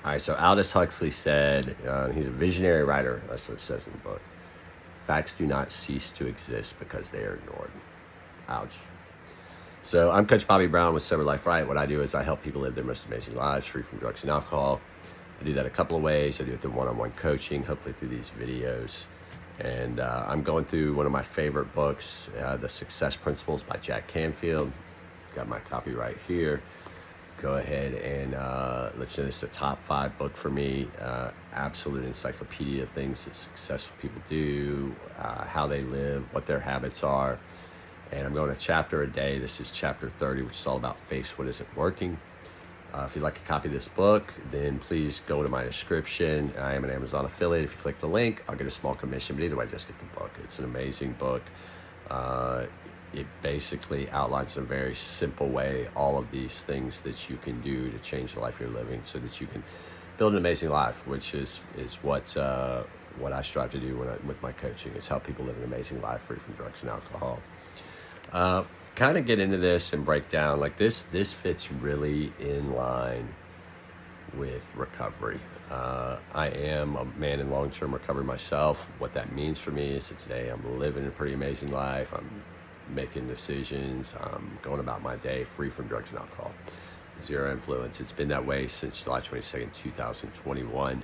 All right, so Aldous Huxley said, he's a visionary writer, that's what it says in the book. Facts do not cease to exist because they are ignored. Ouch. So I'm Coach Bobby Brown with Sober Life Right. What I do is I help people live their most amazing lives free from drugs and alcohol. I do that a couple of ways. I do it through one-on-one coaching, hopefully through these videos. And I'm going through one of my favorite books, The Success Principles by Jack Canfield. Got my copy right here. Go ahead and let you know this is a top 5 book for me. Absolute encyclopedia of things that successful people do, how they live, what their habits are. And I'm going a chapter a day. This is chapter 30, which is all about face what isn't working. If you'd like a copy of this book, then please go to my description. I am an Amazon affiliate. If you click the link, I'll get a small commission. But either way, just get the book. It's an amazing book. It basically outlines in a very simple way all of these things that you can do to change the life you're living so that you can build an amazing life, which is what I strive to do with my coaching, is help people live an amazing life free from drugs and alcohol. Kind of get into this and break down, like this fits really in line with recovery. I am a man in long-term recovery myself. What that means for me is that today I'm living a pretty amazing life. I'm making decisions. I'm going about my day free from drugs and alcohol. Zero influence. It's been that way since July 22nd, 2021.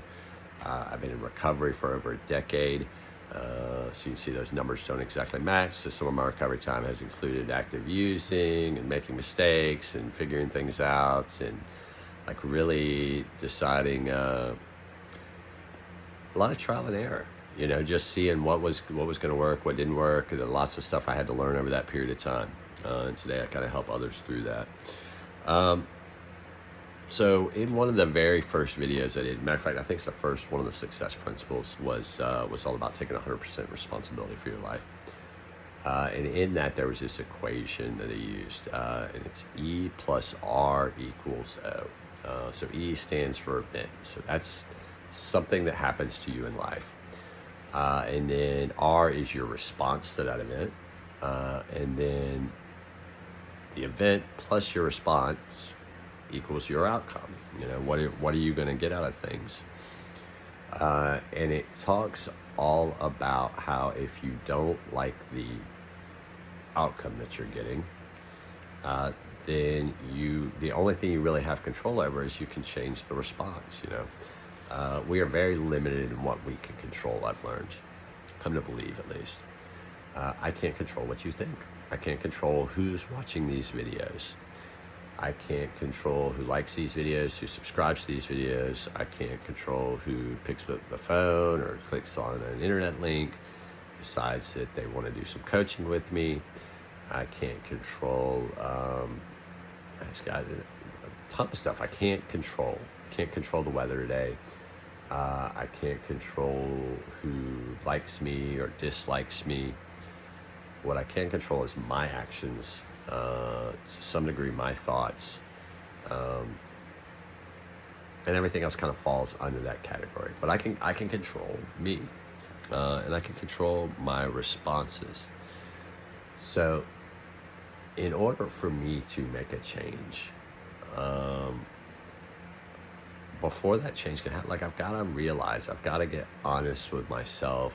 I've been in recovery for over a decade. So you can see those numbers don't exactly match. So some of my recovery time has included active using and making mistakes and figuring things out and like really deciding a lot of trial and error. You know, just seeing what was going to work, what didn't work. There lots of stuff I had to learn over that period of time. And today I kind of help others through that. So in one of the very first videos I did, matter of fact, I think it's the first one of the success principles was all about taking 100% responsibility for your life. And in that there was this equation that I used, and it's E plus R equals O. So E stands for event. So that's something that happens to you in life. And then R is your response to that event. And then the event plus your response equals your outcome. You know, what are you going to get out of things? And it talks all about how if you don't like the outcome that you're getting, then the only thing you really have control over is you can change the response. You know, we are very limited in what we can control. I've learned, come to believe at least. I can't control what you think. I can't control who's watching these videos. I can't control who likes these videos, who subscribes to these videos. I can't control who picks up the phone or clicks on an internet link, decides that they want to do some coaching with me. I can't control, I just got a ton of stuff I can't control. Can't control the weather today. I can't control who likes me or dislikes me. What I can control is my actions, to some degree my thoughts, and everything else kind of falls under that category. But I can control me, and I can control my responses. So in order for me to make a change, before that change can happen, like I've got to realize, I've got to get honest with myself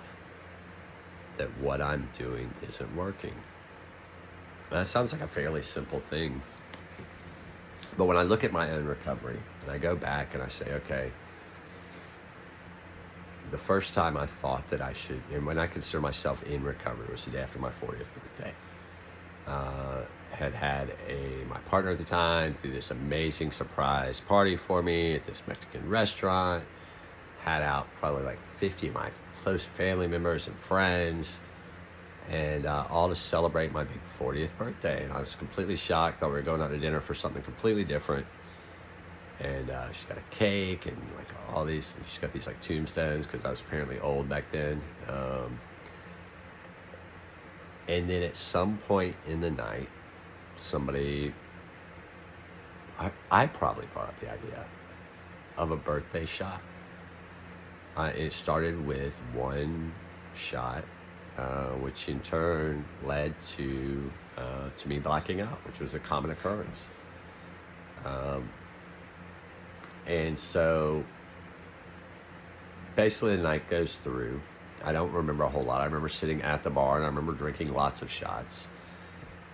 that what I'm doing isn't working. That sounds like a fairly simple thing. But when I look at my own recovery and I go back and I say, okay, the first time I thought that I should, and when I consider myself in recovery, was the day after my 40th birthday. Had my partner at the time threw this amazing surprise party for me at this Mexican restaurant. Had out probably like 50 of my close family members and friends, and all to celebrate my big 40th birthday. And I was completely shocked. Thought we were going out to dinner for something completely different. And she's got a cake and like all these, she's got these like tombstones because I was apparently old back then. And then at some point in the night, I probably brought up the idea of a birthday shot. It started with one shot, which in turn led to me blacking out, which was a common occurrence. And so basically the night goes through. I don't remember a whole lot. I remember sitting at the bar and I remember drinking lots of shots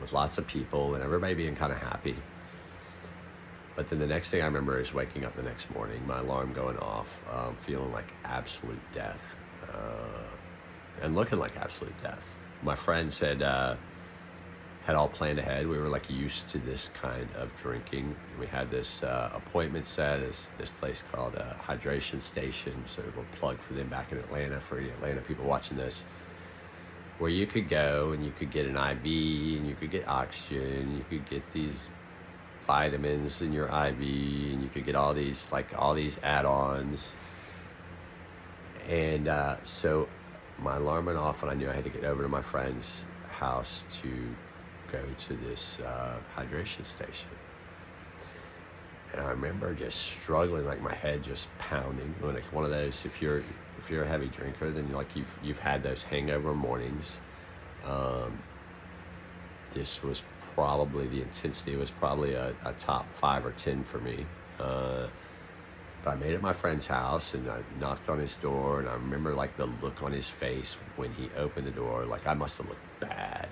with lots of people and everybody being kind of happy. But then the next thing I remember is waking up the next morning, my alarm going off, feeling like absolute death, and looking like absolute death. My friends had all planned ahead. We were like used to this kind of drinking. We had this appointment set at this place called Hydration Station, so we'll plug for them back in Atlanta, for the Atlanta people watching this, where you could go and you could get an IV and you could get oxygen, you could get these vitamins in your IV, and you could get all these add-ons. And so my alarm went off and I knew I had to get over to my friend's house to go to this hydration station. And I remember just struggling, like my head just pounding. Like one of those, if you're a heavy drinker, then like you've had those hangover mornings. This was probably, the intensity was probably a top 5 or 10 for me. But I made it at my friend's house and I knocked on his door, and I remember like the look on his face when he opened the door. Like I must have looked bad.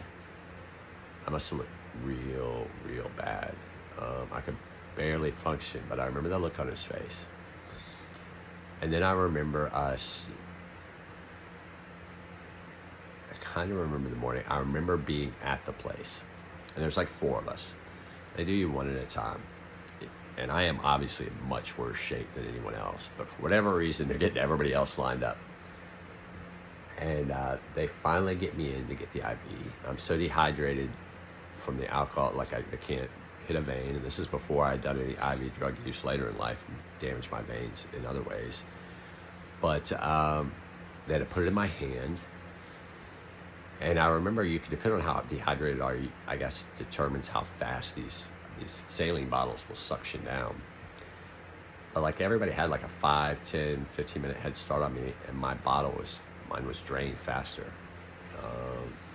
I must have looked real bad. I could barely function, but I remember the look on his face. And then I remember I kind of remember the morning. I remember being at the place, and there's like 4 of us. They do you one at a time. And I am obviously in much worse shape than anyone else, but for whatever reason, they're getting everybody else lined up. And they finally get me in to get the IV. I'm so dehydrated from the alcohol, like I can't hit a vein. And this is before I had done any IV drug use later in life and damaged my veins in other ways. But they had to put it in my hand. And I remember, you can, depend on how dehydrated are you, I guess, determines how fast these saline bottles will suction down. But like everybody had like a 5, 10, 15 minute head start on me, and mine was drained faster.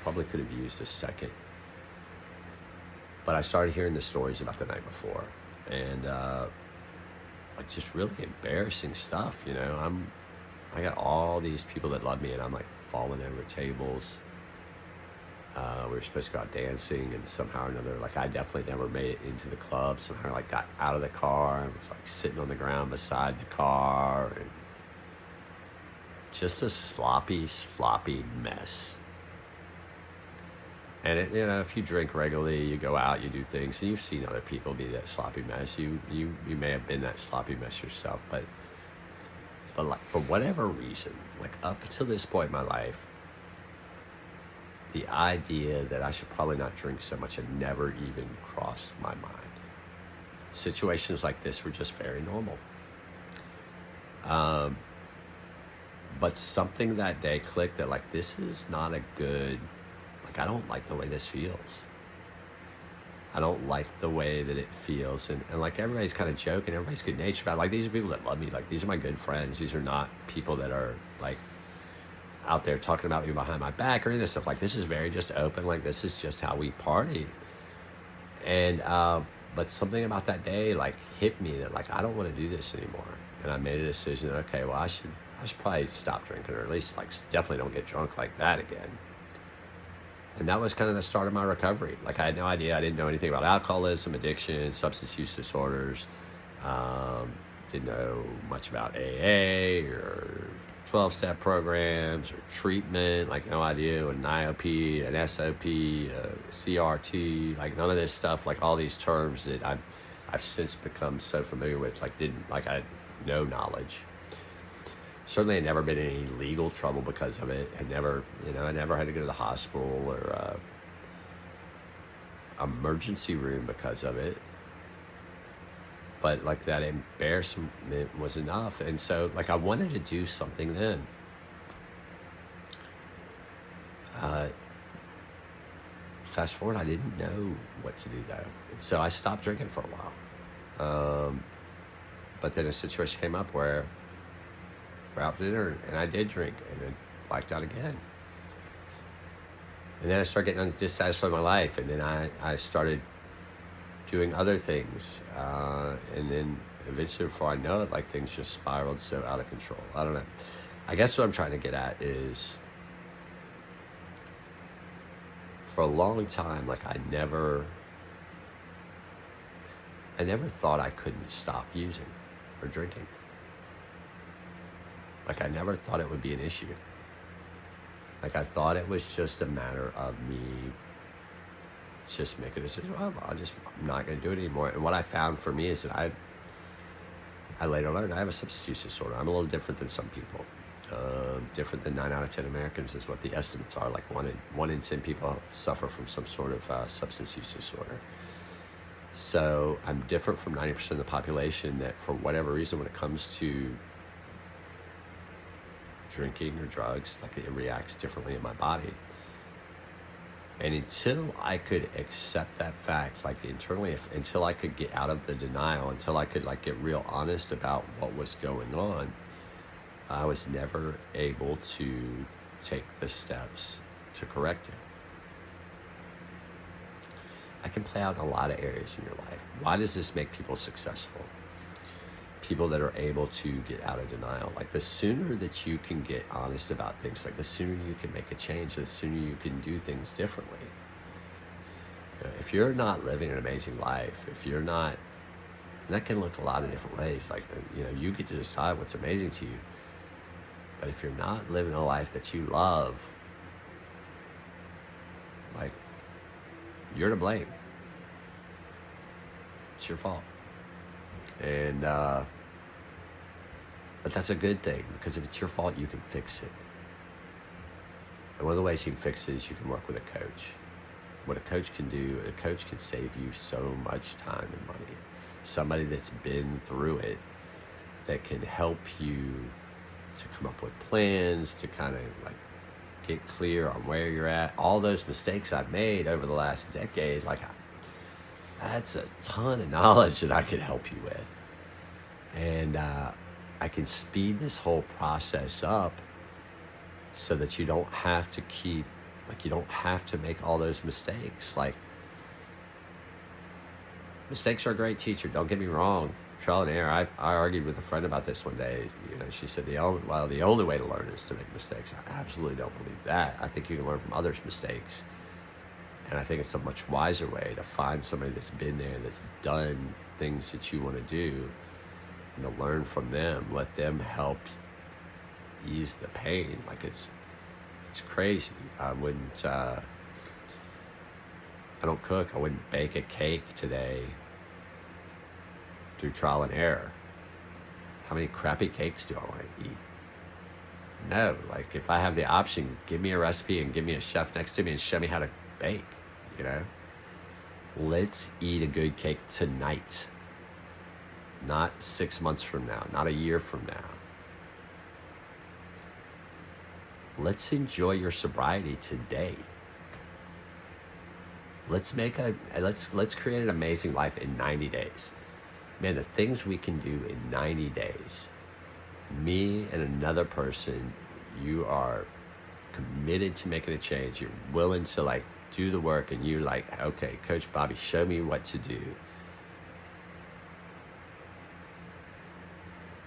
Probably could have used a second. But I started hearing the stories about the night before, and like just really embarrassing stuff, you know. I got all these people that love me, and I'm like falling over tables. We were supposed to go out dancing, and somehow or another, like I definitely never made it into the club. Somehow I like got out of the car and was like sitting on the ground beside the car, and just a sloppy mess. And it, you know, if you drink regularly, you go out, you do things, and you've seen other people be that sloppy mess. You may have been that sloppy mess yourself, but like for whatever reason, like up until this point in my life, the idea that I should probably not drink so much had never even crossed my mind. Situations like this were just very normal. But something that day clicked that like, this is not a good, like I don't like the way this feels. I don't like the way that it feels. And like everybody's kind of joking, everybody's good natured about it. Like these are people that love me. Like these are my good friends. These are not people that are like out there talking about me behind my back or any of this stuff. Like this is very just open. Like this is just how we partied. And but something about that day like hit me that like I don't want to do this anymore. And I made a decision that, okay, well I should probably stop drinking, or at least like definitely don't get drunk like that again. And that was kind of the start of my recovery. Like I had no idea. I didn't know anything about alcoholism, addiction, substance use disorders. Didn't know much about AA or 12-step programs or treatment. Like no idea what an IOP, an SOP, CRT, like none of this stuff. Like all these terms that I've since become so familiar with. Like I had no knowledge. Certainly had never been in any legal trouble because of it. I never had to go to the hospital or emergency room because of it. But like that embarrassment was enough. And so like I wanted to do something then. Fast forward, I didn't know what to do though. And so I stopped drinking for a while. But then a situation came up where we're out for dinner, and I did drink, and then blacked out again. And then I started getting dissatisfied with my life, and then I started doing other things, and then eventually, before I know it, like things just spiraled so out of control. I don't know. I guess what I'm trying to get at is, for a long time, like I never thought I couldn't stop using or drinking. Like I never thought it would be an issue. Like I thought it was just a matter of me just making a decision. Well, I'm not going to do it anymore. And what I found for me is that I later learned I have a substance use disorder. I'm a little different than some people. Different than 9 out of 10 Americans is what the estimates are. Like 1 in 10 people suffer from some sort of substance use disorder. So I'm different from 90% of the population that, for whatever reason, when it comes to drinking or drugs, like it reacts differently in my body. And until I could accept that fact, like internally, until I could get out of the denial, until I could like get real honest about what was going on, I was never able to take the steps to correct it. I can play out in a lot of areas in your life. Why does this make people successful? People that are able to get out of denial. Like the sooner that you can get honest about things, like the sooner you can make a change, the sooner you can do things differently. You know, if you're not living an amazing life, if you're not, and that can look a lot of different ways. Like, you know, you get to decide what's amazing to you. But if you're not living a life that you love, like, you're to blame. It's your fault. And, but that's a good thing, because if it's your fault, you can fix it. And one of the ways you can fix it is you can work with a coach. What a coach can do, a coach can save you so much time and money. Somebody that's been through it, that can help you to come up with plans, to kind of like get clear on where you're at. All those mistakes I've made over the last decade, like that's a ton of knowledge that I could help you with. And I can speed this whole process up so that you don't have to keep, like you don't have to make all those mistakes. Like, mistakes are a great teacher, don't get me wrong. Trial and error. I argued with a friend about this one day. You know, she said the only way to learn is to make mistakes. I absolutely don't believe that. I think you can learn from others' mistakes. And I think it's a much wiser way to find somebody that's been there, that's done things that you want to do, and to learn from them. Let them help ease the pain. Like it's crazy. I don't cook. I wouldn't bake a cake today through trial and error. How many crappy cakes do I want to eat? No, like if I have the option, give me a recipe and give me a chef next to me and show me how to bake, you know? Let's eat a good cake tonight. Not 6 months from now, not a year from now. Let's enjoy your sobriety today. Let's create an amazing life in 90 days. Man, the things we can do in 90 days, me and another person, you are committed to making a change. You're willing to like do the work, and you're like, okay, Coach Bobby, show me what to do.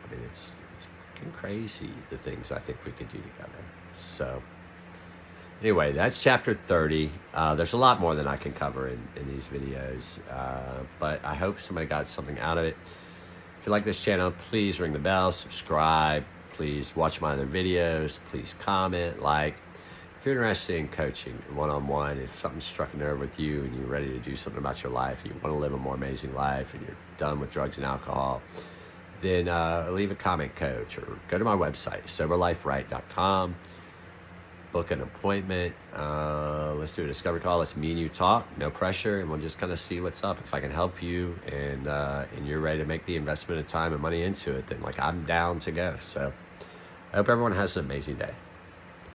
I mean, it's freaking crazy, the things I think we could do together. So anyway, that's chapter 30. There's a lot more than I can cover in these videos, but I hope somebody got something out of it. If you like this channel, please ring the bell, subscribe, please watch my other videos, please comment, like. If you're interested in coaching one-on-one, if something struck a nerve with you and you're ready to do something about your life, and you want to live a more amazing life, and you're done with drugs and alcohol, then leave a comment, coach, or go to my website, soberliferight.com. Book an appointment. Let's do a discovery call. Let's me and you talk. No pressure, and we'll just kind of see what's up. If I can help you, and you're ready to make the investment of time and money into it, then like I'm down to go. So I hope everyone has an amazing day.